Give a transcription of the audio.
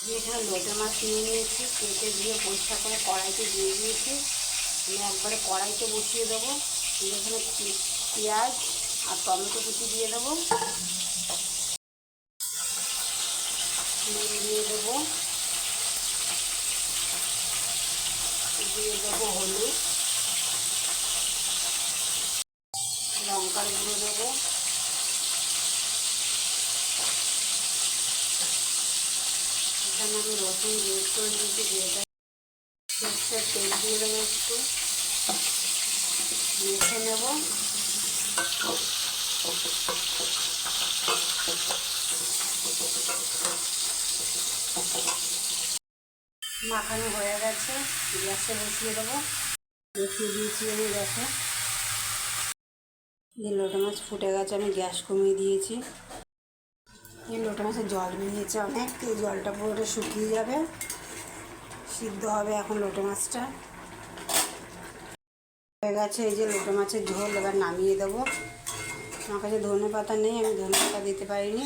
এখানে লোটে মাছ নিয়ে নিয়েছি, কেটে দিয়ে পরিষ্কার করে কড়াইতে দিয়ে দিয়েছি। আমি একবারে কড়াইতে বসিয়ে দেবো। এখানে পেঁয়াজ আর টমেটো কুচি দিয়ে দেবো, দিয়ে দেবো, দিয়ে দেবো হলুদ, লঙ্কার গুঁড়ো দেবো, এখানে আমি রসুন গ্রেট করে নিয়েছি, গ্রেটার সরষের তেল দিয়ে দেবো, একটু মেখে নেব। মাখানো হয়ে গেছে, গ্যাসে বসিয়ে দেবো। বসিয়ে দিয়েছি আমি গ্যাসে। এই লোটে মাছ ফুটে গেছে, আমি গ্যাস কমিয়ে দিয়েছি। এই লোটে মাছের জল বেরিয়েছে অনেক, এই জলটা পুরোটা শুকিয়ে যাবে, সিদ্ধ হবে এখন লোটে মাছটা। হয়ে গেছে এই যে লোটে মাছের ঝোল, এবার নামিয়ে দেবো। আমার কাছে ধনে পাতা নেই, আমি ধনে পাতা দিতে পারিনি।